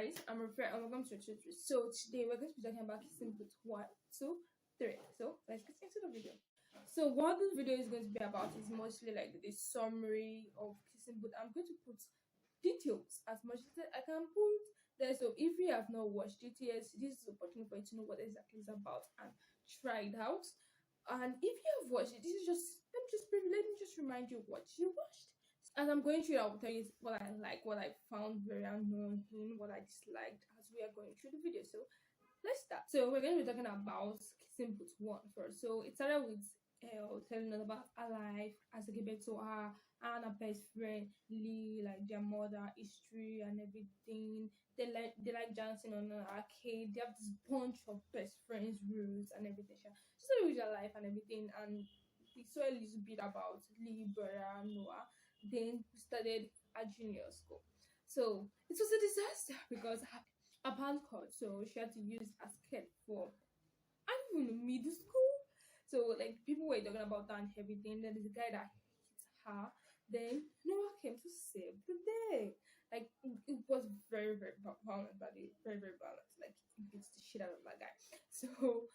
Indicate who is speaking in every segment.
Speaker 1: guys, I'm Rafia and welcome to the tutorial. So today we're going to be talking about kissing booth 1, 2, 3. So let's get into the video. So what this video is going to be about is mostly like the summary of kissing booth. I'm going to put details as much as I can put there. So if you have not watched it yet, this is the opportunity for you to know what exactly it's about and try it out. And if you have watched it, this is just let me just remind you what you watched. As I'm going through, I will tell you what I like, what I found very annoying, what I disliked as we are going through the video. So let's start. So we're going to be talking about kissing booth 1 first. So it started with telling us about her life as a kid to her and her best friend Lee, like their mother, history and everything. They like dancing on an arcade. They have this bunch of best friends, rules and everything. Just with their life and everything. And we saw a little bit about Lee, brother, Noah. Then we started at junior school. So it was a disaster because her pants cut, so she had to use a skirt for I don't even know middle school. So like people were talking about that and everything. Then there's a guy that hit her. Then Noah came to save the day. Like it was very violent, but very violent. Like it beats the shit out of that guy. So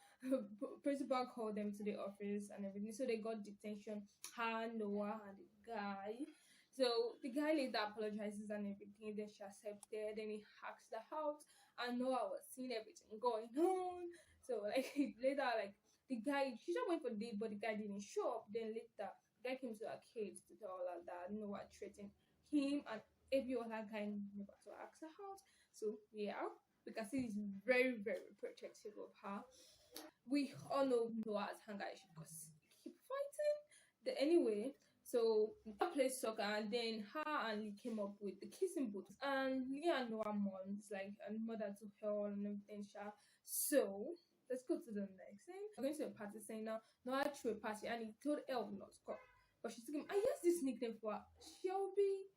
Speaker 1: principal called them to the office and everything. So they got detention. Her, Noah, and the guy. So the guy later apologizes and everything. Then she accepted. Then he hacks the house, and Noah was seeing everything going on. So like later, like the guy, she just went for a date, but the guy didn't show up. Then later, the guy came to her cage to tell her that Noah threatened him and every other guy never to ask her out. So yeah, we can see he's very protective of her. We all know Noah's hunger issue because he keep fighting. Anyway, so I played soccer and then her and Lee came up with the kissing booth. And Lee and Noah moms like and mother to hell and everything. So let's go to the next thing. I'm going to a party saying now Noah threw a party and he told Elle not to come. But she took him. I guess this nickname for her, Shelby.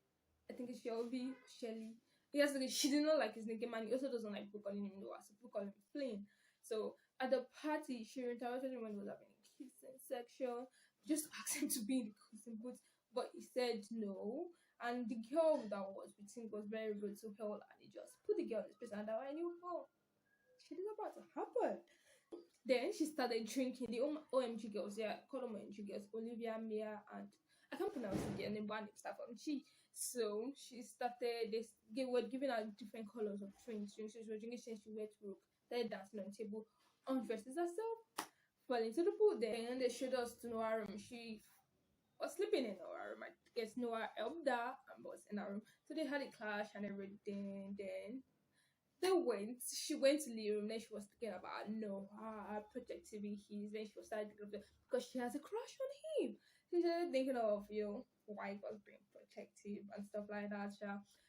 Speaker 1: I think it's Shelby, Shelly. Yes, she did not like his nickname and he also doesn't like people calling him Noah, so people call him Flame. So at the party, she interrupted him when he was having a kissing section, just asked him to be in the kissing booth, but he said no. And the girl that was with him was very rude to her, and he just put the girl in his place, and I knew, oh, shit is about to happen. Then she started drinking. The OMG girls, yeah, call them OMG girls, Olivia, Mia, and I can't pronounce their name, but stuff from she. So she started. They were giving her different colors of drinks. So she was drinking since she went to work. Started dancing on the table, undresses herself, fell into the pool. Then they showed us to Noah's room. She was sleeping in Noah's room. I guess Noah helped her and was in her room. So they had a clash and everything. Then she went to the room. Then she was thinking about Noah protectively his. Then she was starting to because she has a crush on him. She started thinking of why was being protective and stuff like that.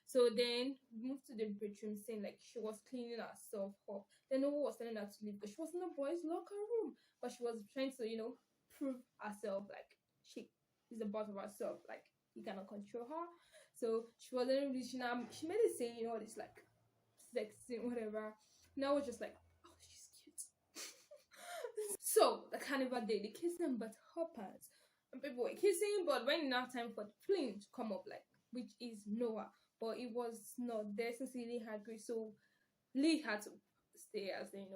Speaker 1: So then we moved to the bedroom scene, like she was cleaning herself up. Then Noah was telling her to leave because she was in the boys' locker room, but she was trying to prove herself, like she is the boss of herself, like he cannot control her. So she wasn't really she made it saying all this like sexy whatever. Now it's just like, oh, she's cute. So the carnival day, the kissing but hoppers. And people were kissing, but when now time for the fling to come up, like which is Noah, but it was not there since Lee had agreed. So Lee had to stay as the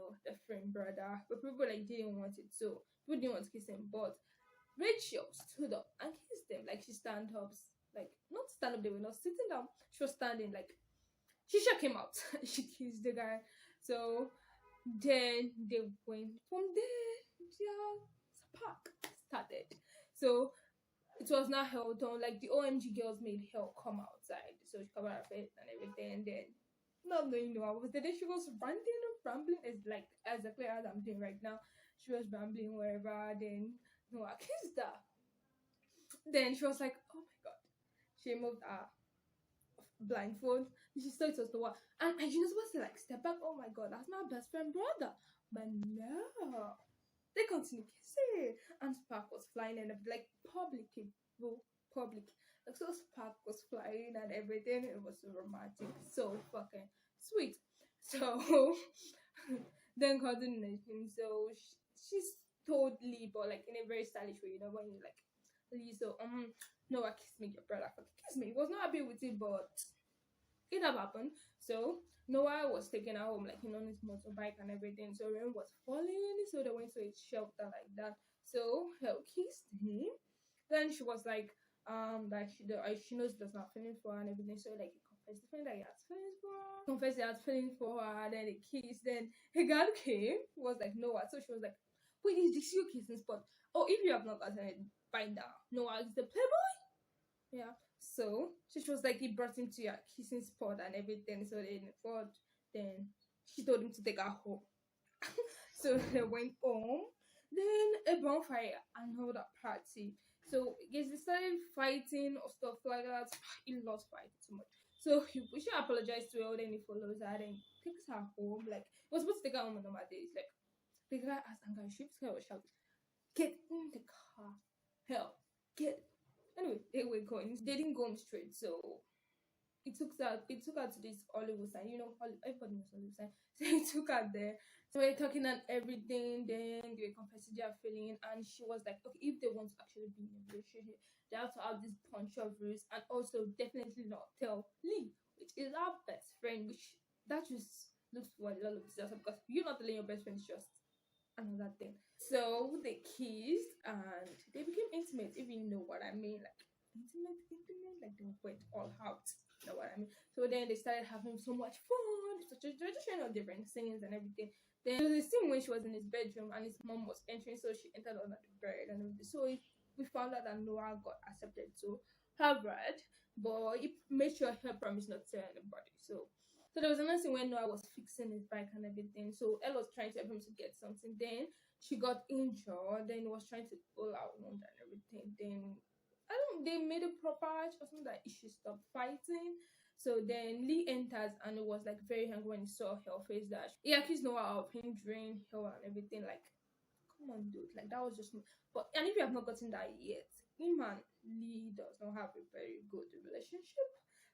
Speaker 1: friend brother, but people like didn't want it, so people didn't want to kiss him. But Rachel stood up and kissed them. Like she stand up, like not stand up, they were not sitting down. She was standing, like Shisha came out. She kissed the guy. So then they went from there. Yeah, spark started. So it was not held on. Like the OMG girls made her come outside. So she covered her face and everything. And then not knowing I was there. Then she was rambling. It's like exactly as I'm doing right now. She was rambling wherever. Then Noah kissed her. Then she was like, oh my god. She moved her blindfold. She saw it was Noah. And you know supposed to like step back. Oh my god, that's my best friend brother. But no. They continued kissing, and spark was flying and like public. Like so spark was flying and everything. It was so romantic, so fucking sweet. So then coordination. So she's told Lee, but like in a very stylish way, when you like Lee. So Noah kissed me, your brother fucking kissed me. He was not happy with it, but it have happened. So Noah was taken her home, like on his motorbike and everything. So rain was falling, so they went to a shelter like that. So Hell kissed him. Then she was like, that she knows there's not feeling for her and everything. So like he confessed the thing that he has feelings for her. Confessed he has feelings for her. Then they kissed. Then her girl came, was like Noah. So she was like, wait, is this your kissing spot? Oh, if you have not gotten it by now, Noah is the playboy. Yeah. So she was like, he brought him to your kissing spot and everything. So then she told him to take her home. So they went home. Then a bonfire, another party. So yes, they started fighting or stuff like that. He lost fighting too much. So we should apologize to her. Then he follows her. Then takes her home. Like he was supposed to take her home on normal days. Like the guy asked Anga, she was shouting, "Get in the car, hell, get." Anyway, they were going. They didn't go home straight. So it took her to this Hollywood sign. Everybody knows Hollywood sign. So he took her there. So we're talking and everything. Then they were confessing their feeling, and she was like, okay, if they want to actually be in a relationship, they have to have this bunch of rules, and also definitely not tell Lee, which is our best friend, which that just looks for a lot of disaster because you're not telling your best friend, it's just another thing. So they kissed and they became intimate, if you know what I mean. Like intimate, like they went all out. You know what I mean? So then they started having so much fun. So they were just showing all different scenes and everything. Then there was a scene when she was in his bedroom and his mom was entering, so she entered under the bed and everything. So we found out that Noah got accepted to Harvard, but he made sure her promise not to tell anybody. So there was another scene when Noah was fixing his bike and everything. So Elle was trying to help him to get something. Then she got injured. Then he was trying to pull out wound and everything. Then they made a proper or something that she stopped fighting. So then Lee enters and it was like very angry when he saw her face that he accused Noah of hindering her and everything. Like, come on, dude. Like that was just. But and if you have not gotten that yet, him and Lee does not have a very good relationship.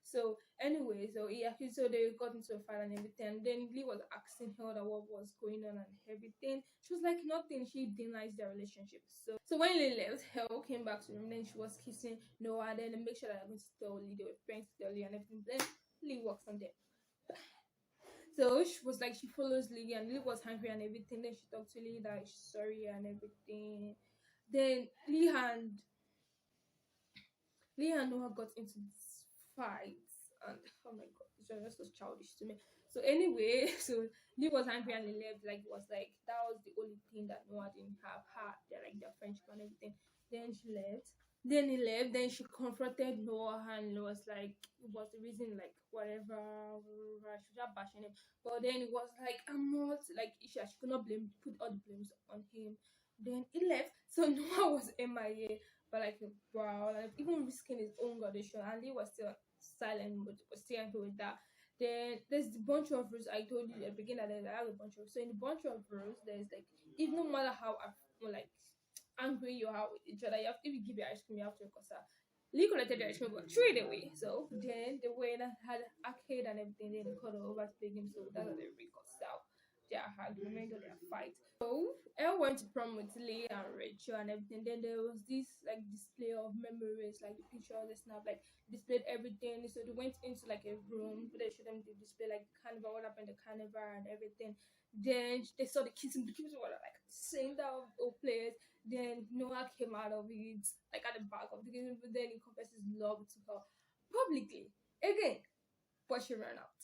Speaker 1: So anyway, so they got into a fight and everything. And then Lee was asking her that what was going on and everything. She was like nothing. She denies their relationship. So when Lee left, Hell came back to the room. Then she was kissing Noah. Then they make sure that I'm going to tell Lee they were friends to tell Lee and everything. Then Lee walks on them. So she was like she follows Lee and Lee was hungry and everything. Then she talked to Lee that she's sorry and everything. Then Lee and Noah got into this fight, and oh my god, it's just so childish to me. So anyway, so Lee was angry and he left. Like it was like that was the only thing that Noah didn't have. They're like their friendship and everything. Then she left. Then he left. Then she confronted Noah and was like it was the reason like whatever. She was just bashing him. But then it was like I'm not like she could not put all the blames on him. Then he left. So Noah was MIA for like a while, like even risking his own graduation, and he was still silent, but was still angry with that. Then there's the bunch of rules I told you at the beginning that I have a bunch of. So in the bunch of rules, there's like even no matter how like angry you are with each other, if you give your ice cream, you have to reconcile. Lee collected the ice cream, but threw it away. So then the way that had arcade and everything, then they called over to play games, so that's how they reconcile their argument or their fight. So Elle went to prom with Lee and Rachel and everything. Then there was this like display of memories, like the pictures, the snap, like displayed everything. So they went into like a room where they showed them the display, like carnival, what happened in the carnival and everything. Then they saw the kids were like saying that of players. Then Noah came out of it, like at the back of the game, but then he confessed his love to her publicly again, but she ran out.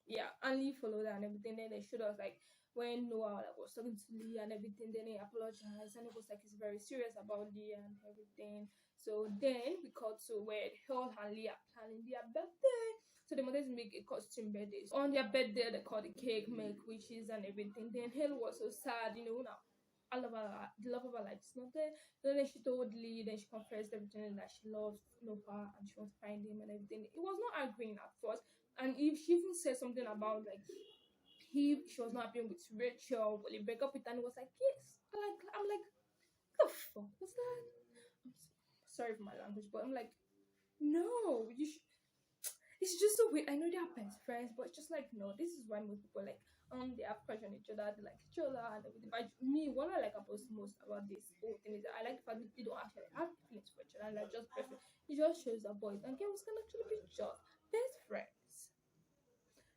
Speaker 1: Yeah, and Lee followed her and everything. Then they showed us like when Noah like, was talking to Lee and everything, then he apologized and it was like he's very serious about Lee and everything. So then we cut to where Hell and Lee are planning their birthday. So they wanted to make a costume birthday. So on their birthday, they cut the cake, make wishes and everything. Then Hell was so sad, now. I love her, the love of her life is not there. So then she told Lee, then she confessed everything that she loves Noah and she wants to find him and everything. It was not agreeing at first. And if she even said something about like she was not happy with Rachel, will he break up with her? And it was like, yes. I'm like, what the fuck was that? Sorry for my language, but I'm like, no, it's just so weird. I know they are best friends, but it's just like no, this is why most people like they have crush on each other, they like each other and everything. But me, what I like about most about this whole thing is that I like the fact that they don't actually have feelings for each other, like just best friends. It just shows that boys and girls can actually be just best friends.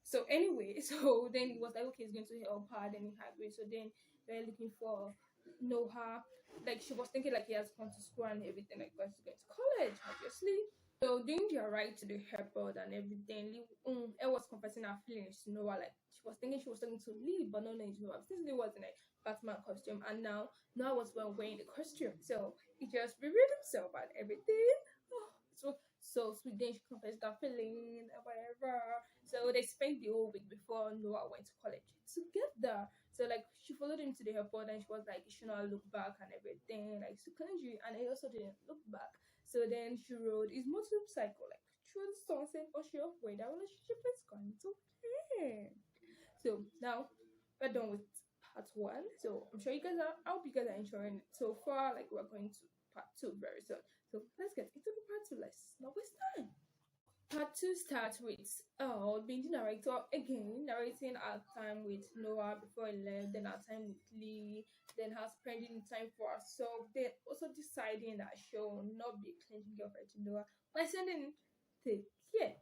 Speaker 1: So anyway, so then he was like, okay, he's going to help her. Then he had way. So then they're looking for Noah. Like she was thinking like he has gone to school and everything, like but he's going to college, obviously. So during their ride to the airport and everything, Elle was confessing her feelings to Noah. Like she was thinking she was talking to Lee, but no, it's Noah. Since Lee was in a Batman costume, and now Noah was wearing the costume, so he just revealed himself and everything. Oh, so sweet. Then she confessed her feeling, whatever. So they spent the whole week before Noah went to college together. So like she followed him to the airport and she was like, you should not look back and everything. Like to cleanse you, and he also didn't look back. So then she rode his motorcycle like through the sunset for sure where that relationship is going to end. So now we're done with part one. So I'm sure you guys are, I hope you guys are enjoying it so far. Like we're going to part two very soon. So let's get into the part two. Let's not waste time. Part two starts with being the narrator again, narrating our time with Noah before he left, then our time with Lee, then her spending time for herself, then also deciding that she'll not be a clinching girlfriend to Noah by sending take care.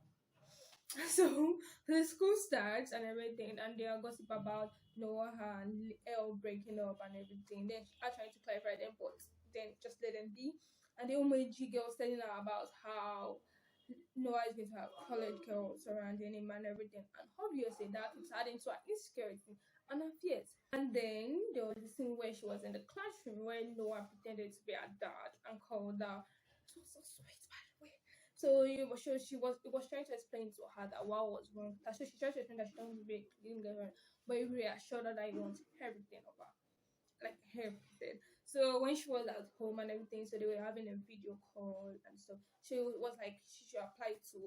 Speaker 1: So the school starts and everything, and they are gossip about Noah and Elle breaking up and everything. Then I trying to clarify them, but then just let them be. And the Omeji girl telling her about how Noah is going to have college girls surrounding him and everything. And obviously that is adding to her insecurity and her fears. And then there was this scene where she was in the classroom where Noah pretended to be her dad and called her. It was so sweet, by the way. So it was trying to explain to her that what was wrong. So she tried to explain that she don't be clean girl, but he reassured her that he wants everything of her, like everything. So when she was at home and everything, so they were having a video call and stuff. She was like, she should apply to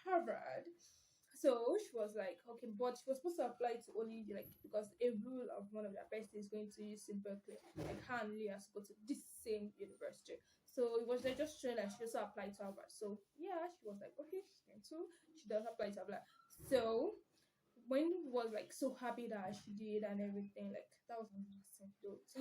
Speaker 1: Harvard. So she was like, okay, but she was supposed to apply to only like because a rule of one of their besties is going to use in Berkeley. Like her and Leah has to go to this same university. So it was like just showing that she also applied to Harvard. So yeah, she was like, okay, she's going to. She does apply to Harvard. So when was like so happy that she did and everything, like that was amazing though. So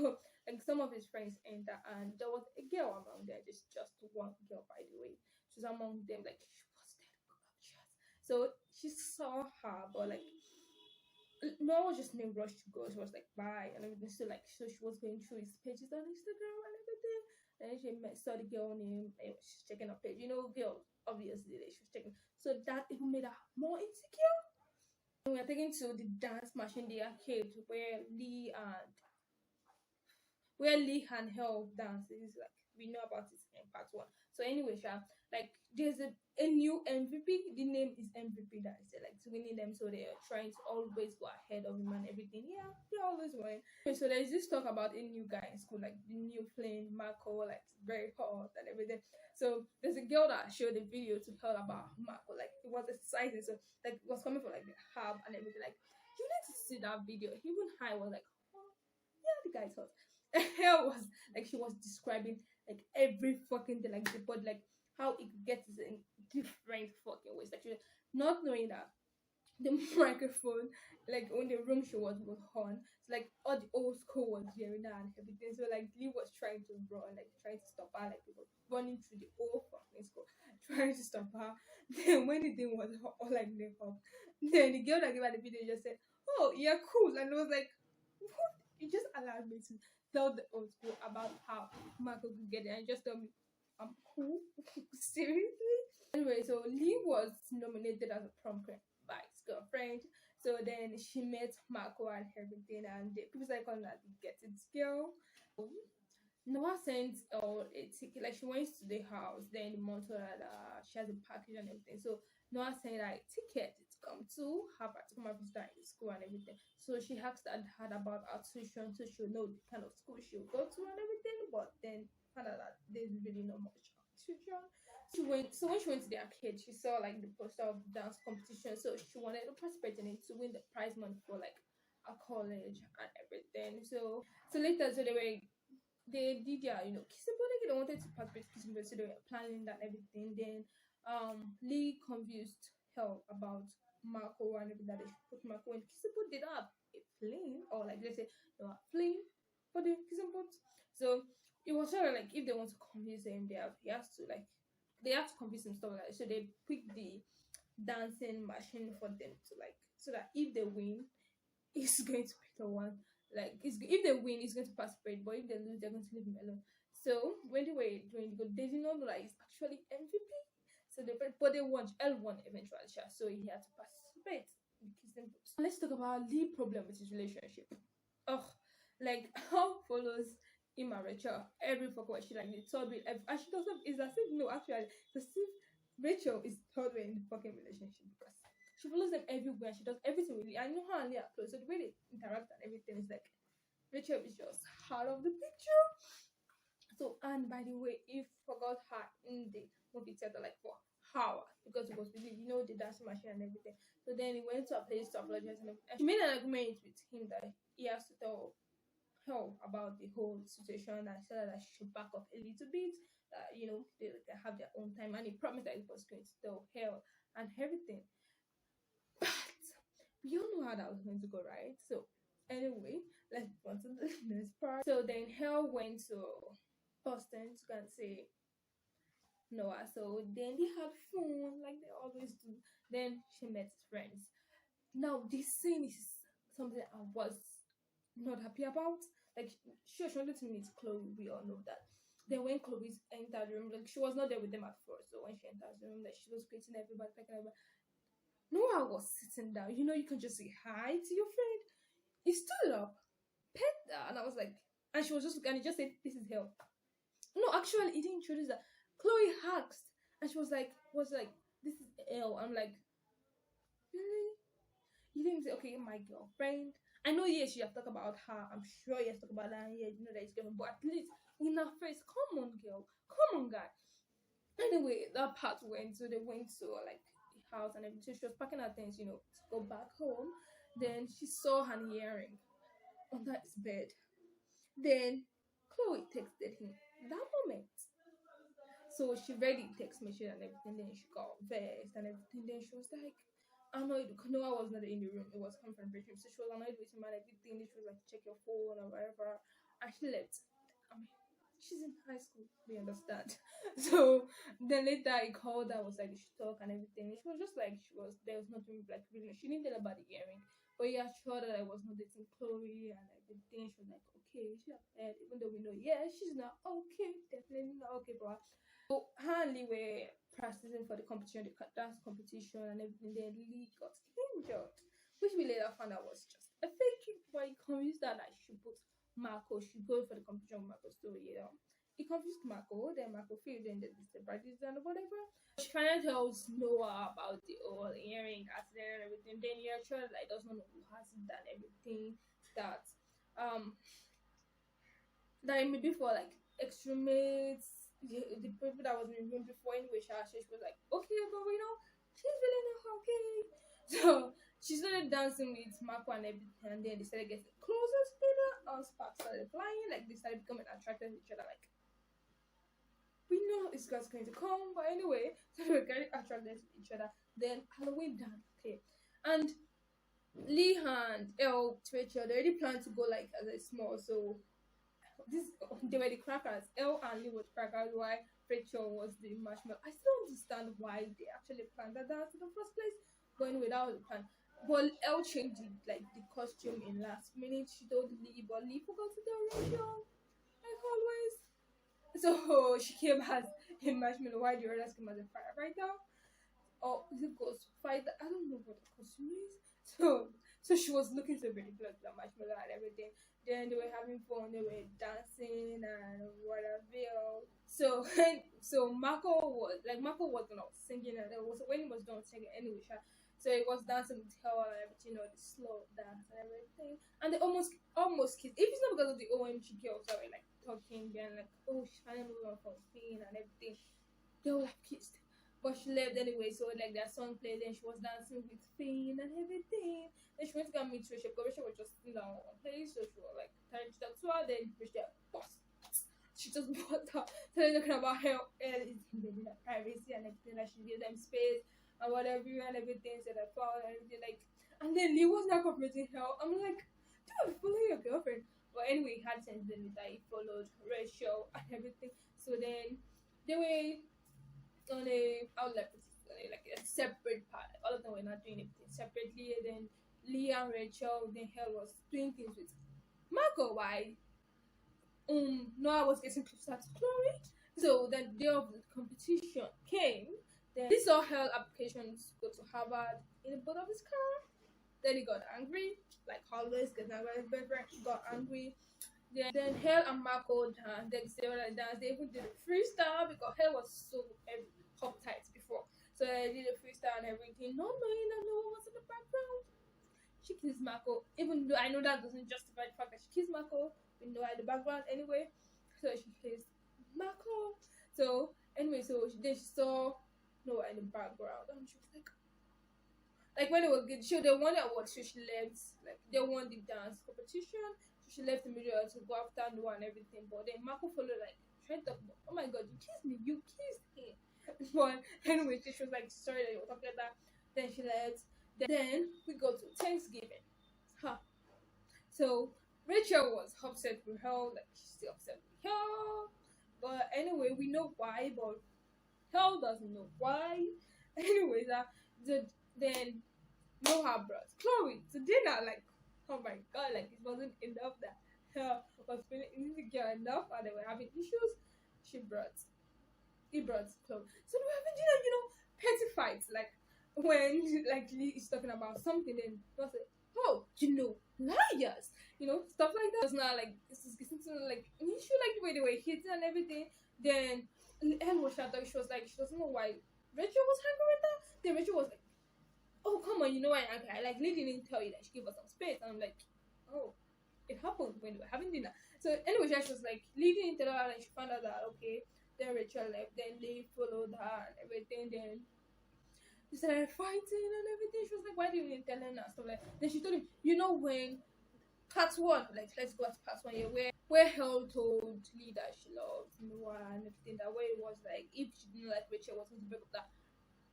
Speaker 1: like some of his friends enter and there was a girl among them, just one girl by the way. She was among them, like she was that gorgeous. So she saw her, but like no one was just named Rush to go. She was like bye and everything. So like so she was going through his pages on Instagram and everything. And then saw the girl name and she's checking her page. You know, girls obviously she was checking. So that even made her more insecure. We are taken to the dance machine, the arcade, where Lee and Hell dances. Like we know about it in part one. So anyway, like there's a new MVP. The name is MVP. That is like winning them. So they are trying to always go ahead of him and everything. Yeah, they always win. So there's this talk about a new guy in school, like the new flame Marco, like very hot and everything. So there's a girl that showed a video to her about Marco, like it was exciting. So like it was coming from like the hub and everything. Like you need to see that video. Even I was like, oh yeah, the guy's hot. Hell was like she was describing like every fucking thing, like the but like how it gets in different fucking ways. Like she, not knowing that the microphone, like on the room she was on, so like all the old school was hearing that and everything. So like Lee was trying to run, like trying to stop her, like people running through the whole fucking school, trying to stop her. Then when the thing was all like they up, then the girl that gave her the video just said, "Oh, you're cool," and I was like, "What?" It just allowed me to tell the old school about how Marco could get it and just tell me, "I'm cool." Seriously? Anyway, so Lee was nominated as a prom queen by his girlfriend. So then she met Marco and everything, and people started calling her the Get It girl. Noah sent a ticket, like she went to the house, then the mom told her that she has a package and everything. So Noah sent her a ticket to come to Harvard, to come and visit her in school and everything. So she asked her dad about her tuition, so she'll know the kind of school she'll go to and everything. But then found out that there's really not much tuition. So when she went to the arcade, she saw like the poster of the dance competition. So she wanted to participate in it to win the prize money for like a college and everything. So later, so they did their kissing booth. They wanted to participate in kissing booth, so they were planning that and everything. Then Lee convinced her about Marco and everything, that they should put Marco in kissing booth. They don't have a plane, or like let's say they have a plane for the kissing booth. So it was sort of like if they want to convince him, they have to convince him stuff like that. So they picked the dancing machine for them to like so that if they win, he's going to pick the one. Like, if they win, he's going to participate, but if they lose, they're going to leave him alone. So when they were doing good, they did not know that he's actually MVP. So but they won. L won eventually, so he had to participate in kissing booth. Let's talk about the problem with his relationship. Oh, like how follows him and Rachel every fucking way. She like the third wheel, and she doesn't. It's as if no, actually, it's as if Rachel is third wheel in the fucking relationship because she follows them everywhere. She does everything really. I know her and Leah are close, so the way they interact and everything is like Rachel is just out of the picture. So, and by the way, if forgot her in the movie theater like for hours because it was really, the dancing machine and everything. So then he went to a place to apologize and everything. She made an agreement with him that he has to tell her about the whole situation and said that she should back up a little bit. That they have their own time, and he promised that he was going to tell her and everything. But we all know how that was going to go, right? So anyway, let's go on to the next part. So then Hell went to Boston to go and see Noah. So then they had fun like they always do. Then she met his friends. Now this scene is something I was not happy about. Like she wanted to meet Chloe, we all know that. Then when Chloe entered the room, like she was not there with them at first. So when she entered the room, like she was greeting everybody, talking about. Noah was sitting down. You can just say hi to your friend. He stood up, pet her, and I was like, and she was just, and he just said, "This is Hell." No, actually, he didn't introduce her. Chloe asked, and she was like, "This is Hell." I'm like, really? You didn't say, "Okay, my girlfriend." I know, yes, you have talked about her. I'm sure you have talked about her. Yeah, that it's girlfriend, but at least in her face, come on, girl, come on, guy. Anyway, that part went. So they went to like house and everything. She was packing her things, to go back home. Then she saw an earring under his bed. Then Chloe texted him that moment. So she read the text message and everything. Then she got vexed and everything. Then she was like annoyed. Noah was not in the room. It was coming from the bedroom. So she was annoyed with him and everything. She was like, check your phone or whatever. And she left. I mean, she's in high school, we understand. So then later I called her, was like, she talk and everything. She was just like, there was nothing like really, she didn't tell about the earring, but he assured her that I was not dating Chloe and everything. She was like, okay, she had, even though we know, yeah, she's not okay, definitely not okay, but so her and Lee were practicing for the competition, the dance competition and everything. Then Lee got injured, which we later found out was just a fake, but he convinced her that she put Marco should go for the competition with Marco. So he confused Marco. Then Marco failed in the practice and whatever. She finally tells Noah about the whole earring accident and everything. Then he actually like does not know who has it and everything. That it may be for like extremists, the people that was in the room before. Anyway, she was like, okay, but she's really not okay. So she started dancing with Marco and everything, and then they started getting closer together, and sparks started flying, like they started becoming attracted to each other, like we know this guy's going to come, but anyway, so they were getting attracted to each other. Then Halloween done, okay. And Lee and Elle to each other, they already planned to go like as a small, so they were the crackers. Elle and Lee were the crackers, while Rachel was the marshmallow. I still don't understand why they actually planned that dance in the first place. But anyway, that was the plan. But Elle changed the costume in last minute. She told Lee, but Lee forgot to tell Rachel, like always. So she came as a marshmallow, while the others came as a firefighter. Or is it ghost fighter? I don't know what the costume is. So she was looking so ridiculous with the marshmallow and everything. Then they were having fun, they were dancing and whatever. So Marco was not singing, and when he was done singing anyway, so he was dancing with her and everything, the slow dance and everything. And they almost kissed. If it's not because of the OMG girls that were like talking and like, oh, she's finally moving on from Finn and everything, they were like kissed. But she left anyway, so like their song played, and she was dancing with Finn and everything. Then she went to go meet Rachel, because Rachel was just sitting down on place, so she was like trying to talk to her. Then Rachel, boss, she just bought her, telling talking about how Elle is invading her privacy and everything, that she gave them space and whatever and everything, said that foul and everything, like. And then Lee was not cooperating her. I'm like, dude, follow your girlfriend. But anyway, he had sense then that he followed Rachel and everything. So then they were on a outlet, like a separate part. Like, all of them were not doing everything separately. And then Leah and Rachel, then Hell was doing things with Marco. Why? Noah was getting closer to Chloe. So the day of the competition came. Then he saw Hell applications to go to Harvard in the boot of his car. Then he got angry, like always, because my boyfriend got angry. Then Hell and Marco danced. They were like dance. They even did a freestyle because Hell was so uptight before. So they did a freestyle and everything, not knowing that no one was in the background. She kissed Marco, even though I know that doesn't justify the fact that she kissed Marco. We know in the background anyway. So she kissed Marco. So anyway, then she saw Noah in the background, and she was like when they were good, they won the award, so she left. Like they won the dance competition, so she left immediately to go after Noah and everything. But then Marco followed, like trying to talk about, oh my god, you kissed me, you kissed him. But anyway, she was like sorry that you were talking like that. Then she left. Then we go to Thanksgiving. So Rachel was upset with her, like she's still upset with her. But anyway, we know why, but Hell doesn't know why. Anyways, then Noah brought Chloe to dinner. Like, oh my god, like it wasn't enough that Hell was feeling insecure enough and they were having issues. He brought Chloe. So they were having dinner, petty fights. Like when like Lee is talking about something, then they'll say, oh, liars, stuff like that. It's not like it's like an issue, like the way they were hitting and everything. Then Elle was shouting. She doesn't know why Rachel was angry with that. Then Rachel was like, oh come on, why I'm angry? Like Lee didn't tell you that she gave us some space. And I'm like, oh, it happened when we were having dinner. So anyway, she was like, Lee didn't tell her, and she found out that okay. Then Rachel left. Then Lee followed her and everything. Then they started fighting and everything. She was like, why didn't you tell her and stuff like that? Then she told him, when part one, like let's go to part one here, where Hell told Lee that she loved Noah and everything, that way it was like if she didn't like Rachel, was going to break up that.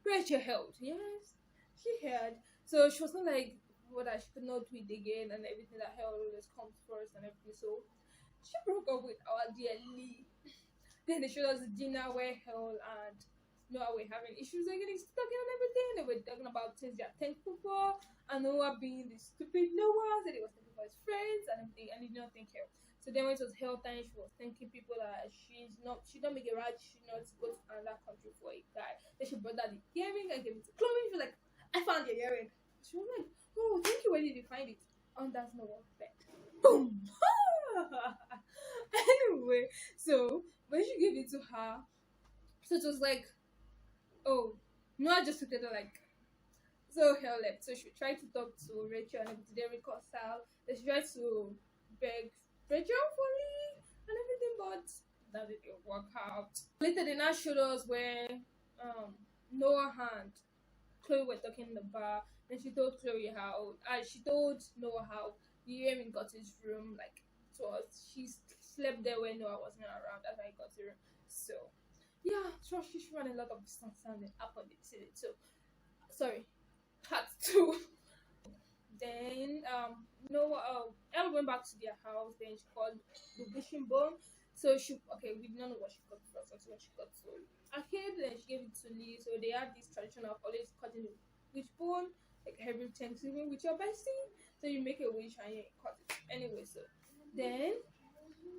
Speaker 1: Rachel held, yes, she heard. So she was not like that she could not do it again and everything, that Hell always comes first and everything. So she broke up with our dear Lee. Then they showed us the dinner where Hell and Noah were having issues, like getting stuck and everything. They were talking about things they are thankful for, and Noah being the stupid Noah, said he was thankful for his friends and everything, and he did not thank her. So then when it was Hell time, she was thanking people that she don't make it right, she not go to another country for a guy. Then she brought out the earring and gave it to Chloe. She was like, I found your earring. She was like, oh, thank you. Where did you find it? That's Noah's bed. Boom. Anyway, so when she gave it to her, so it was like, oh, Noah just looked at her like, so Hell left. So she tried to talk to Rachel and they reconcile. Then she tried to beg Rachel for Lee and everything, but that didn't work out. Later they now showed us where Noah and Chloe were talking in the bar. Then she told Noah how the earring got his room, like she slept there when Noah wasn't around. That's how he got the room. So yeah, so she ran a lot of misunderstanding up on the city too. Sorry, part 2. Then Noah, Elle went back to their house. Then she called the wishing bone. So we did not know what she got first. That's when she got to Arcade. Then she gave it to Lee. So they had this tradition of always cutting the wishbone, like every Thanksgiving with your bestie. So you make a wish and you cut it. Anyway, so then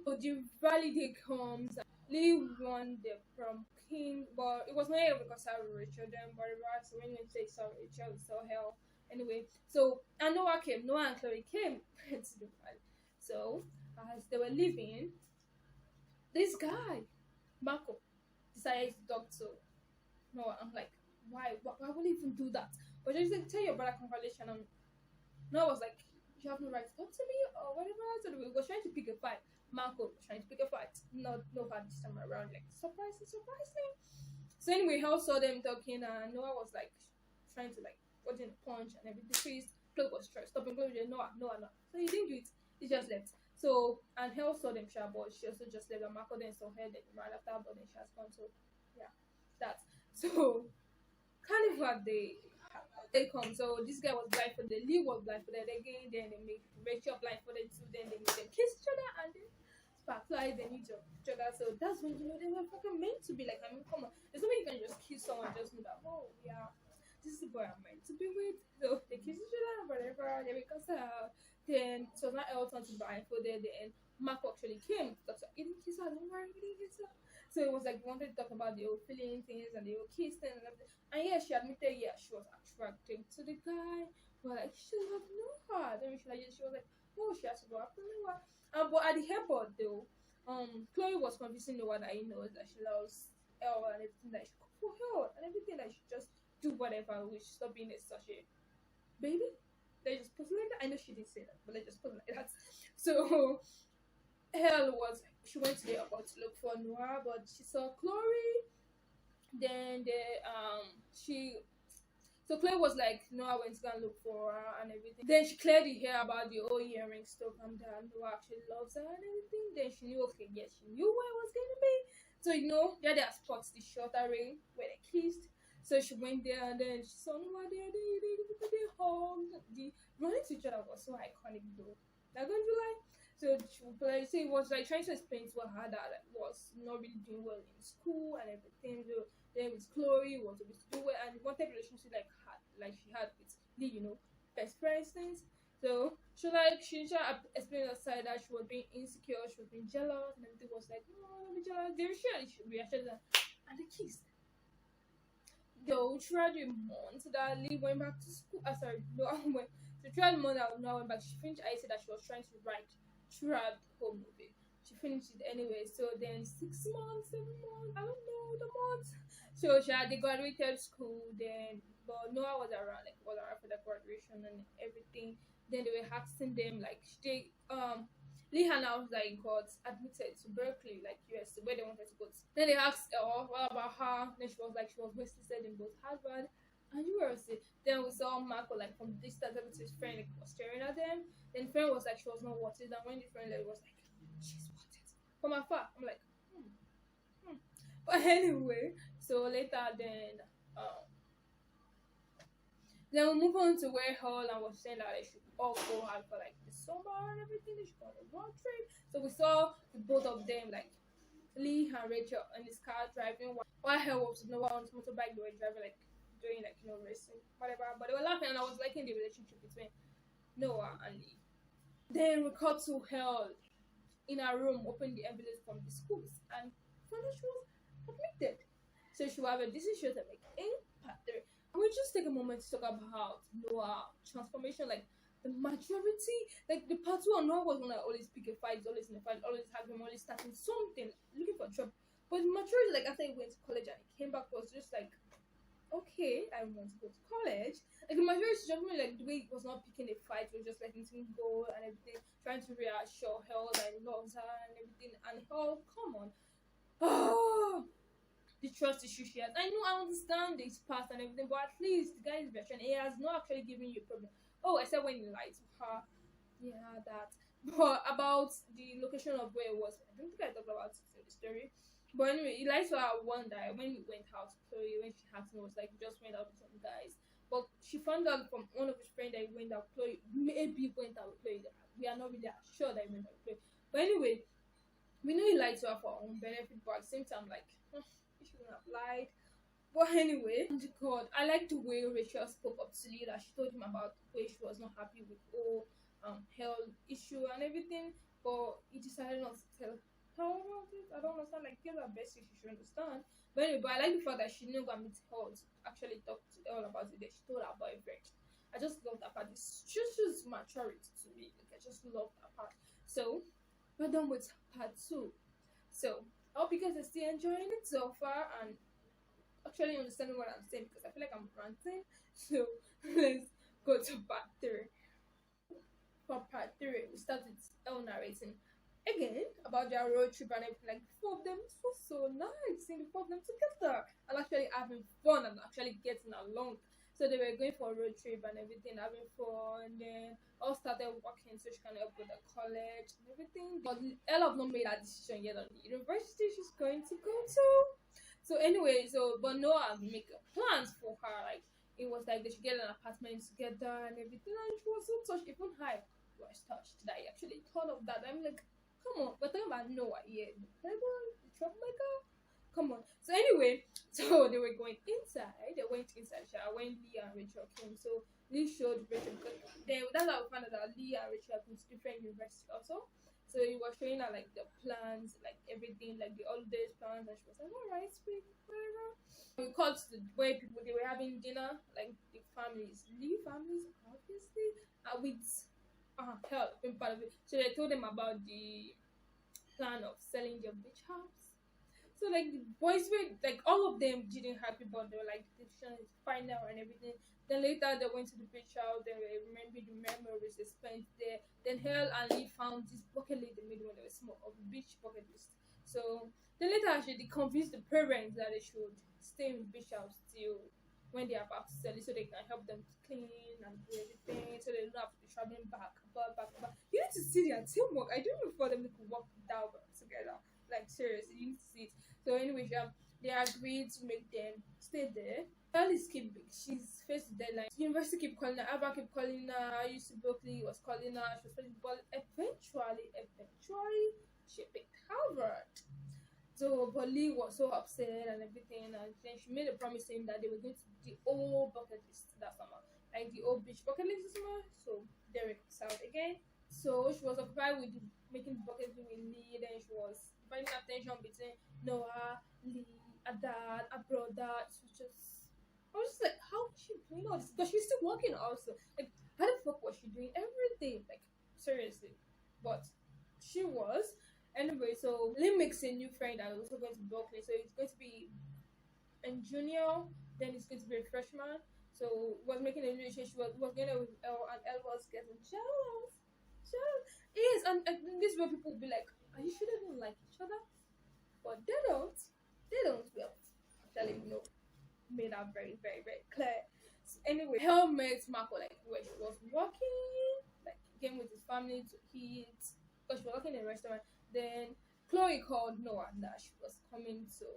Speaker 1: the rally day comes. Lee won the prom king, but it was not because I was Rachel then, but so when you say saw Rachel, we saw Hell. Anyway, so and Noah and Chloe came to the rally. So as they were leaving, this guy, Marco, decided to talk to Noah. I'm like, why would he even do that? But just like, tell your brother congratulations. And Noah was like, you have no right to talk to me or whatever. So we were trying to pick a fight. Marco was trying to pick a fight. Not this time around. Like surprising. So anyway, Hell saw them talking and Noah was like trying to like put in a punch and everything. Chloe was trying stopping Chloe. Noah. So he didn't do it. He just left. So and Hell saw them share, but she also just left. And Marco then saw her then right after, but then she has gone. So yeah, that. So Carnival they come. So this guy was blindfolded. Lee was blindfolded again. Then they make Rachel blindfolded too. Then they make them kiss each other and then sparklize them each other. So that's when they were fucking meant to be. Like, I mean, come on. There's no way you can just kiss someone just know that. Oh yeah. this is the boy I'm meant to be with. So they kiss each other, whatever. Then we cuss out. Then it was not El turn to be blindfolded. Then Mark actually came. That's why he didn't kiss her. Don't worry, he didn't kiss her. So it was like we wanted to talk about the old feeling things and the old kissing and everything. And yeah, she admitted, yeah, she was attracted to the guy, but like she was like, no her. Then she was like, oh, she has to go after Noah. But at the airport though, Chloe was convincing Noah that he knows that she loves Elle and everything, that she cook for her and everything, that she just do whatever, which stop being a such a baby. They just put it like that. I know she didn't say that, but they just put it like that. So Hell was, she went to the airport to look for Noah, but she saw Chloe. Then she so Chloe was like, Noah went to go and look for her and everything. Then she clearly hear about the old earring stuff and that Noah actually loves her and everything. Then she knew, okay, yes, she knew where it was going to be. So, there they spots the shorter ring where they kissed. So she went there and then she saw Noah there. They hugged. The running to each other was so iconic though. Not going to lie. So it was like trying to explain to her that like, was not really doing well in school and everything. So then with Chloe was supposed to do well and wanted relationship like she had with Lee, best friends things. So she explained her side that she was being insecure, she was being jealous, and everything was like, no, be jealous. They reassured her and they kissed. Though throughout the month that Lee went back to school, no, I went. So throughout the month that Noah went back, she finished. I said that she was trying to write throughout the whole movie. She finished it anyway. So then 6 months, 7 months, I don't know the months. So they graduated school then, but Noah was around for the graduation and everything. Then they were asking them like Lee and I was like got admitted to Berkeley, like US, where they wanted to go. Then they asked her what about her. Then she was like she was listed in both Harvard and USC. Then we saw Marco like from distance, every to his friend like, was staring at them. Then the friend was like she was not worth it. And when the friend like, was like she's worth it from afar, I'm like But anyway, so later then we move on to where Hall and was saying that they should all go out for like the summer and everything. They should go on a road trip. So we saw the both of them, like Lee and Rachel, in this car driving while Hell was Noah on his motorbike. They were driving like doing like racing, whatever. But they were laughing, and I was liking the relationship between Noah and Lee. Then we cut to Hell in her room, opened the envelope from the schools, and found out she was admitted. So she will have a decision to make in part 3. And we just take a moment to talk about Noah transformation, like the maturity, like the part 2 Noah was gonna always pick a fight, always in a fight, always have him always starting something, looking for trouble. But the maturity, like after he went to college and he came back, was just like, okay, I want to go to college. Like the maturity just like the way he was not picking a fight, was just letting him go and everything, trying to reassure her that he loves her and everything. And come on. The trust issue she has. I know, I understand this past and everything, but at least the guy is veteran. He has not actually given you a problem. Oh, except when he lied to her. Yeah, that. But about the location of where it was, I don't think I talked about it in the story. But anyway, he lied to her one day when he went out to Chloe, when she asked him, was like, he just went out with some guys. But she found out from one of his friends that he went out with Chloe. Maybe went out with Chloe. We are not really sure that he went out with Chloe. But anyway, we know he lied to her for our own benefit, but at the same time, like, he shouldn't have lied. But anyway, God, I like the way Rachel spoke up to Lee, that she told him about the way she was not happy with all health issue and everything, but he decided not to tell her about it. I don't understand, like, give her best she should understand. But anyway, but I like the fact that she knew about meet her to actually talk to all about it. That she told her boyfriend. I just love that part. It's just maturity to me. Like, I just love that part. So we're done with part 2. So I hope you guys are still enjoying it so far and actually understanding what I'm saying, because I feel like I'm ranting. So let's go to part 3. For part 3, we start with Elle narrating again about their road trip and everything. Like, the 4 of them, it was so nice seeing the 4 of them together and actually having fun and actually getting along. So they were going for a road trip and everything, having fun, and then all started working so she can help with the college and everything. But Elle have not made that decision yet on the university she's going to go to. So anyway, but Noah make plans for her. Like, it was like they should get an apartment together and everything, and she was so touched. Even I was touched that I actually thought of that. I'm like, come on, we're talking about Noah here, the troublemaker. Come on. So anyway, so they were going inside. They went inside when Lee and Rachel came. So Lee showed Rachel because that's how we found out that Lee and Rachel went to different universities also. So he was showing her like the plans, like everything, like the holidays plans, and she was like, "Alright, sweet, whatever." We called to the where people they were having dinner, like the families, Lee families, obviously, with help in part of it. So they told them about the plan of selling their beach house. So like the boys were like all of them didn't happy, but they were like the decision is final and everything. Then later they went to the beach house. They were remembering the memories they spent there. Then Hell and Lee found this bucket list they made when they were small of the beach bucket list. So then later actually they convinced the parents that they should stay in the beach house till when they are about to sell it, so they can help them clean and do everything, so they don't have to be traveling back. You need to see their teamwork. I don't know for them to work that well together. Like seriously, you need to see it. So anyway, they agreed to make them stay there. Alice keep she's faced the deadline. University keep calling her, Ava keep calling her, UC Berkeley was calling her, she was facing, but eventually she picked Harvard. So but Lee was so upset and everything, and then she made a promise saying that they were going to do the old bucket list that summer. Like the old beach bucket list this summer. So they reconciled again. So she was occupied with making the bucket list with Lee, then she was finding attention between Noah, Lee, a dad, a brother. It was just I was just like, how is she doing all this? Because she's still working also. Like, how the fuck was she doing everything? Like, seriously. But she was. Anyway, so Lee makes a new friend that is also going to Berkeley. So it's going to be a junior, then it's going to be a freshman. So was making a relationship. She was going to with Elle, and Elle was getting jealous. Yes, and this is where people will be like, are you sure they don't like each other? But they don't. Well, actually, no. Made that very, very, very clear. So anyway, Elle met Marco like where she was working, like came with his family to eat because she was working in a restaurant. Then Chloe called Noah that she was coming to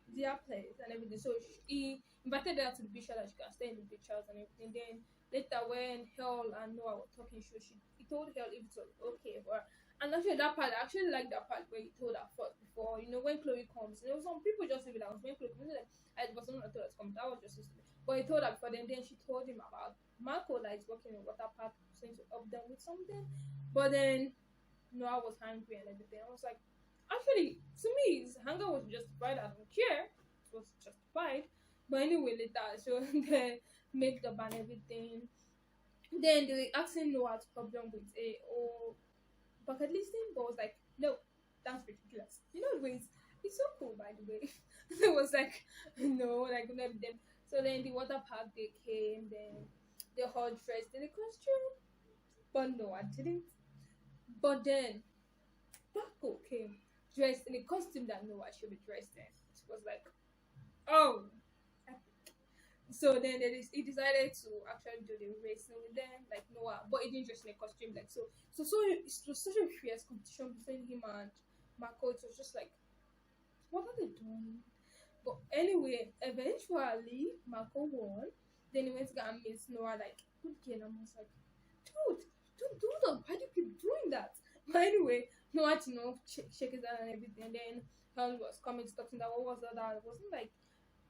Speaker 1: their place and everything. So he invited her to the beach house that she can stay in the beach house and everything. Then later when Hell and Noah were talking, he told Hell if it was okay for her. And actually that part, I actually like that part where he told her first before, when Chloe comes. Some people just leave it out. When Chloe comes, like, I was someone that told her to come. That was just stupid. But he told her before then she told him about Marco that is working in water park, saying to help them with something. But then Noah was hungry and everything. I was like, actually, to me, his hunger was justified. I don't care. It was justified. But anyway, later, so they make the ban everything. Then they were asking Noah to help them with a bucket listing, but I was like, no, that's ridiculous. The way it's so cool, by the way. It was like, no, like let them. So then the water park they came, then they all dressed in a costume, but no, I didn't. But then Paco came dressed in a costume that Noah should be dressed in. It was like, oh. So then he decided to actually do the racing with them, like Noah, but he didn't dress in a costume, like so. So it was such a fierce competition between him and Marco. It was just like, what are they doing? But anyway, eventually Marco won. Then he went to go and meet Noah, like, good girl. And I was like, dude, don't do that. Why do you keep doing that? But anyway, Noah had to shake his hand and everything. Then Helen was coming to talk to him that what was that? It wasn't like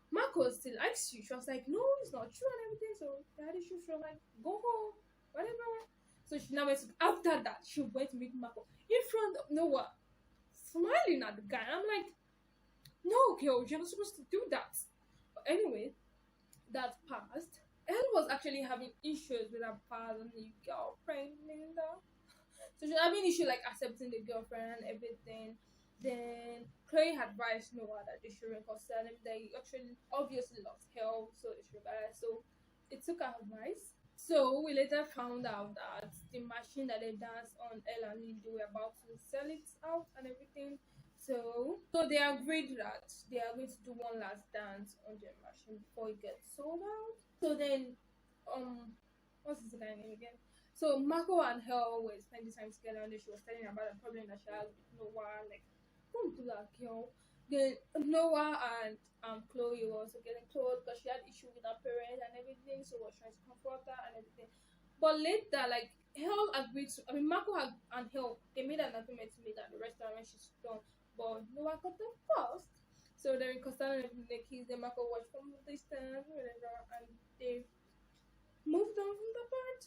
Speaker 1: Marco still likes you. She was like, no, it's not true and everything. So daddy she was like, go home, whatever. So she now went to, after that, she went to meet Marco in front of Noah, smiling at the guy. And I'm like, no, girl, you're not supposed to do that. But anyway, that passed. Elle was actually having issues with her past and the girlfriend, Linda. So she was having issues like accepting the girlfriend and everything. Then Chloe advised Noah that they should reconcile him. They actually obviously lost hell, so they should reconcile. So it took her advice. So we later found out that the machine that they danced on Elle and Lee, they were about to sell it out and everything. So they agreed that they are going to do one last dance on the machine before it gets sold out. So then, what's his name again? So Marco and Hell were spending time together, and then she was telling her about the problem that she has with Noah. Like, don't do that, girl. Then Noah and Chloe were also getting close because she had issue with her parents and everything. So was trying to comfort her and everything. But later, like Hell agreed to. Marco and Hell they made an agreement to meet at the restaurant when she's done. But Noah got them first. So they're in Costello and they kiss them. Marco watch from the distance, whatever, and they moved on from the part.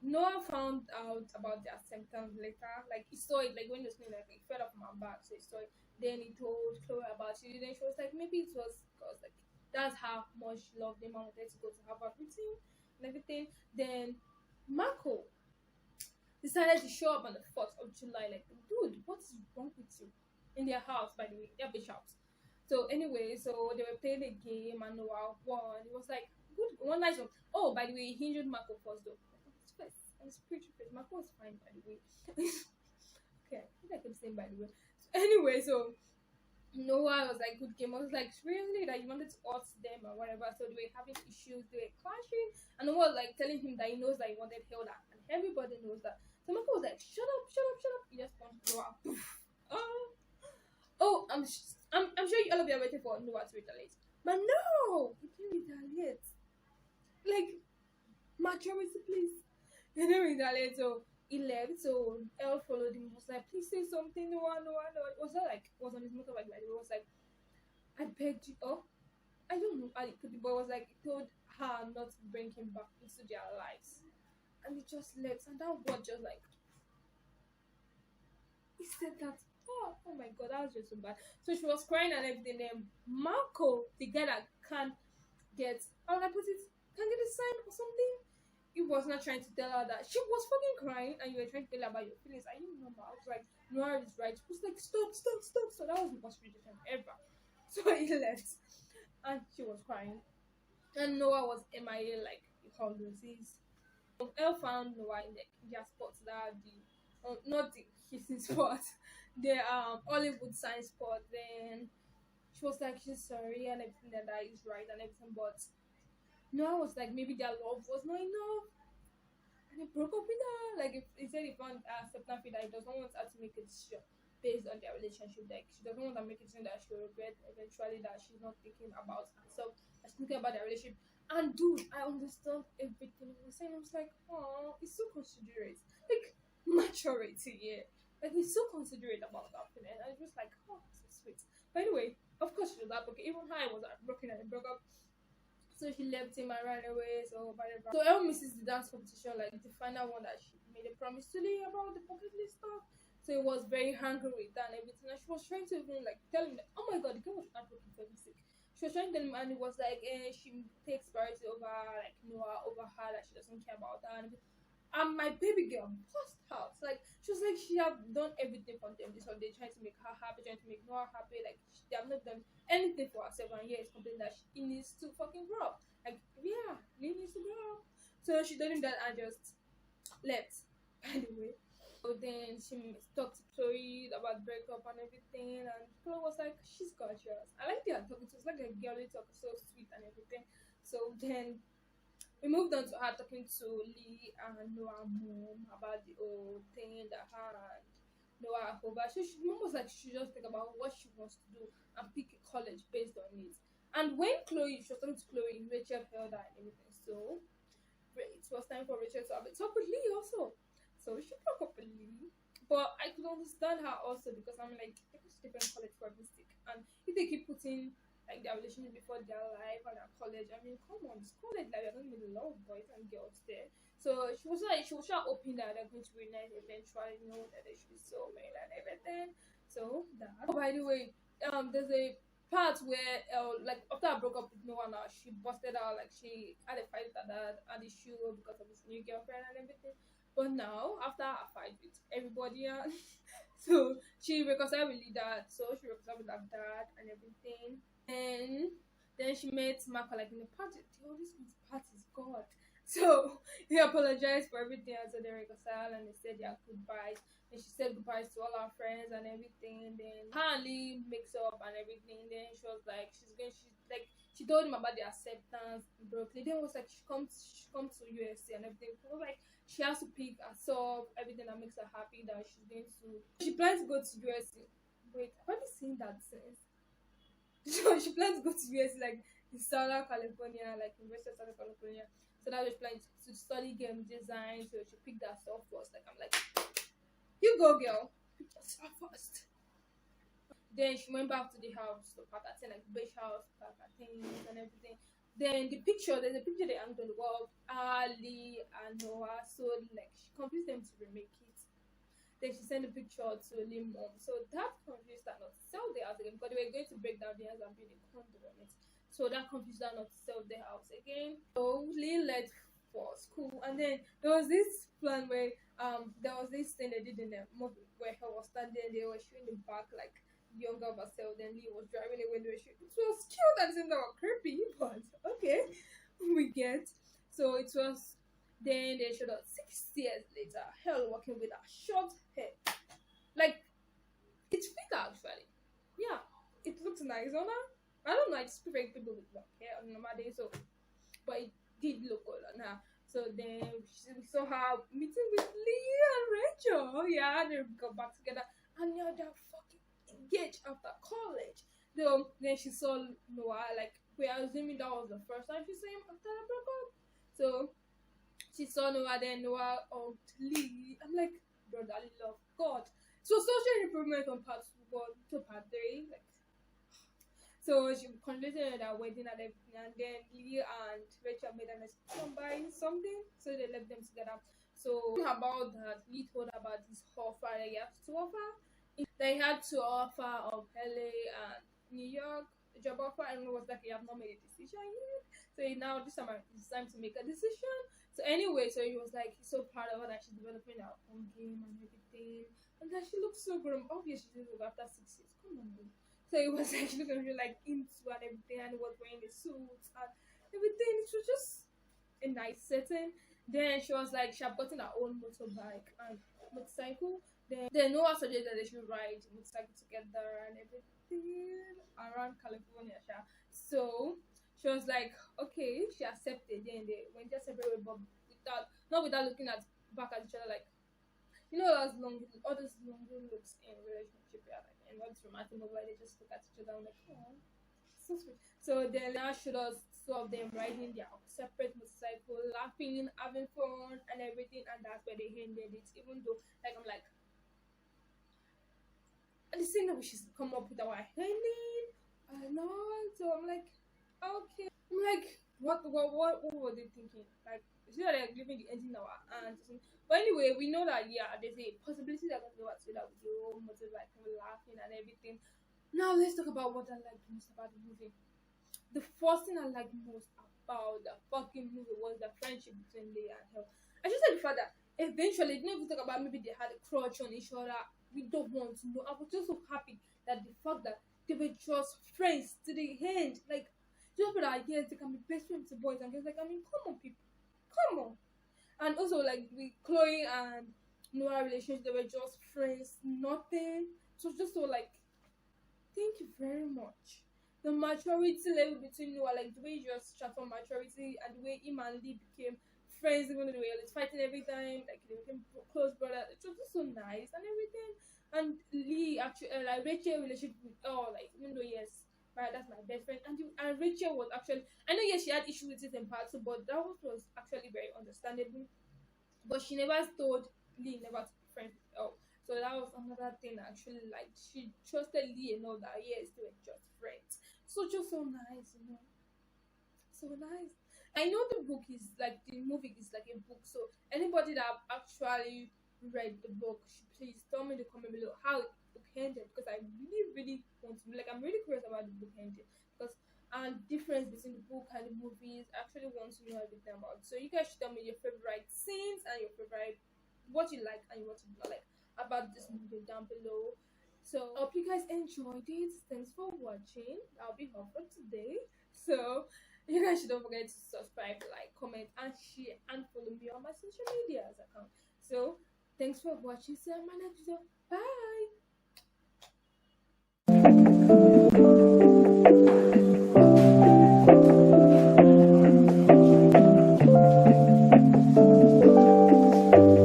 Speaker 1: Noah found out about the acceptance later. Like he saw it, like when the snake like it fell off my back, so he saw it. Then he told Chloe about it. Then she was like, maybe it was because like that's how much she loved him and wanted to go to Harvard with him and everything. Then Marco decided to show up on the 4th of July. Like, dude, what is wrong with you? In their house, by the way, their bitch house. So anyway, so they were playing a game and Noah won. It was like good one nice one. Oh, by the way, he injured Marco first though. And it's pretty fit. Marco was fine by the way. Okay, I think I keep saying by the way. So anyway, so Noah was like good game. I was like, really that you wanted to hurt them or whatever. So they were having issues, they were clashing, and Noah was like telling him that he knows that he wanted Hilda, and everybody knows that. So Marco was like, shut up, shut up, shut up. He just punched Noah. Oh, oh, I'm sure you all of you are waiting for Noah to retaliate. But no, he didn't retaliate. Like, maturity, please. He didn't retaliate, so he left. So Elle followed him. Was like, please say something. Noah, Noah, Noah. It was not like it was on his motorbike. Like it was like, I begged you. Oh, I don't know how he put it, but it was like he told her not to bring him back into their lives, and he just left. And that word just like he said that. Oh my god, that was just so bad. So she was crying and everything. Then Marco, the guy that can't get, how would I put it, can get a sign or something. He was not trying to tell her that she was fucking crying and you were trying to tell her about your feelings. I didn't know. I was like, Noah is right. She was like, stop, stop, stop. So that was the worst rejection ever. So he left and she was crying. And Noah was MIA like he always is. Elle found Noah in their spots that the not the kissing spot, the Hollywood sign spot. Then she was like, she's sorry and everything that is right and everything, but Noah was like, maybe their love was not enough, and he broke up with her. Like, if he said he found acceptance that he doesn't want her to make a decision based on their relationship. Like, she doesn't want to make a decision that she will regret eventually, that she's not thinking about herself, she's thinking about their relationship. And dude, I understand everything he was saying. I was like, oh, he's so considerate. Like, maturity, yeah. Like, he's so considerate about that feeling. And I was like, oh, so sweet. By the way, of course she was heartbroken. Even her was heartbroken and broke up. So she left him and ran away. So whatever. So Elle misses the dance competition, like the final one that she made a promise to Lee about the bucket list stuff. So he was very hungry with that and everything. And she was trying to even like tell him that, oh my god, the girl was heartbroken for his sake. She was trying to tell him, and it was like, she takes priority over like Noah, over her, that she doesn't care about that. And my baby girl burst out. Like, she was like, she have done everything for them. So they're trying to make her happy, trying to make Noah happy. Like, they have not done anything for herself. And yeah, it's complaining that he needs to fucking grow up. Like, yeah, he needs to grow up. So she told him that and just left, by the way. So then she talked to Chloe about breakup and everything. And Chloe was like, she's gorgeous. I like the talking to her. It's like a girly talk, so sweet and everything. So then we moved on to her talking to Lee and Noah's mom about the whole thing that her and Noah over. So she mom was like, she just think about what she wants to do and pick a college based on it. And when she was talking to Chloe, Rachel held her and everything. So it was time for Rachel to have a talk with Lee also. So she broke up with Lee. But I could understand her also because I'm like, they go to different college for a mistake. And if they keep putting like their relationship before their life and their college. I mean, come on, it's college, like we're going to meet a lot of boys and girls there. So she was hoping that they're going to reunite eventually, you know, that they should be soulmate and everything. So that. Oh, by the way, there's a part where like after I broke up with Noah, now she busted out, like she had a fight at the show because of his new girlfriend and everything. But now after a fight with everybody, so she reconciled with that. So she reconciled with her dad and everything. And then she met Marco like in the party. They always go to parties, God. So he apologized for everything, and so they reconciled and they said their goodbyes. And she said goodbyes to all our friends and everything. Then her and Lee mix up and everything. Then she was like, she told him about the acceptance in Berkeley. Then it was like she comes to USA and everything. It was like she has to pick herself, everything that makes her happy that she's going to. She plans to go to USA. Wait, have you seen that since? So she plans to go to US, like in Southern California, like University of Southern California. So now she's planning to study game design. So she picked that stuff first. Like I'm like, you go, girl. Pick yourself first. Then she went back to the house to pack her things, like beach house, pack her things and everything. Then there's a picture they hanged on the wall of Ali and Noah. So like she convinced them to remake it. Then she sent a picture to Lee mom. So that confused her not to sell the house again because they were going to break down the house and build a condo on it. So that confused her not to sell the house again. So Lee left for school, and then there was this plan where there was this thing they did in the movie where he was standing, they were showing the back like younger Marcel, then Lee was driving away. They were showing, it was cute and it was creepy, but okay, we get. So it was. Then they showed us 6 years later, Hell walking with a short hair. Like, it's fit actually. Yeah, it looks nice on her. I don't know, I just prefer people with long hair on normal day, so, but it did look good on her. So then we saw her meeting with Lee and Rachel. Yeah, they got back together, and now they're fucking engaged after college. So then she saw Noah, like, we're assuming that was the first time she saw him after the breakup. So she saw Noah, then Noah hugged Lee. I'm like, brotherly love, God. So social improvement from part 2 to part 3, like. So she conducted their wedding and everything, and then Lee and Rachel made an excuse by something, so they left them together. So about that, Lee told her about his offer that he had to offer. They had to offer of LA and New York, a job offer, and it was like he have not made a decision yet. So now this summer it's time to make a decision. So anyway, so he was like he's so proud of her that she's developing her own game and everything, and that she looks so good. Obviously, she did it after 6 years. Come on, babe. So it was like looking really like into and everything, and he was wearing the suits and everything. It was just a nice setting. Then she was like she had gotten her own motorbike and motorcycle. Then Noah suggested that they should ride motorcycle together and everything around California. So she was like, okay, she accepted. Then they went their separate way, but without looking at back at each other, like all those long looks in relationship, yeah, like and what's romantic where they just look at each other and like, oh, so sweet. So then now showed us two of them riding their separate motorcycle, laughing, having fun and everything, and that's where they ended it. Even though like I'm like the thing that we should come up with our ending. I know. So I'm like, okay. I'm like, what were they thinking? Like, it's not like leaving the ending now and but anyway, we know that yeah, there's a possibility that we'll say that video motive like we're laughing and everything. Now let's talk about what I like most about the movie. The first thing I like most about the fucking movie was the friendship between Leia and Hell. I just said the fact that eventually, didn't even talk about maybe they had a crush on each other. We don't want to know. I was just so happy that the fact that they were just friends to the end. Like, just for that, yes, they can be best friends to boys and girls. Like, I mean, come on, people. Come on. And also, like, with Chloe and Noah relationship, they were just friends. Nothing. So just so, like, thank you very much. The maturity level between Noah, like, the way you just transformed maturity and the way him and Lee became friends, even though they were fighting every time, like they became close brothers. It was just so nice and everything. And Lee actually, like Rachel relationship with like even though yes, right, that's my best friend, and Rachel was actually, I know yes she had issues with it in part two, but that was actually very understandable. But she never told Lee never to be friends with her. So that was another thing actually, like she trusted Lee enough that yes, they were just friends. So just so nice, so nice. I know the book is like the movie is like a book, so anybody that actually read the book, please tell me in the comment below how the book ended because I really want to I'm really curious about the book ending because and difference between the book and the movies. I actually want to know everything about. So you guys should tell me your favorite scenes and your favorite what you like and what you don't like about this movie down below. So I hope you guys enjoyed it. Thanks for watching. That'll be all for today. So you guys should don't forget to subscribe, like, comment, and share, and follow me on my social medias account. So, thanks for watching. See you in my next video. Bye.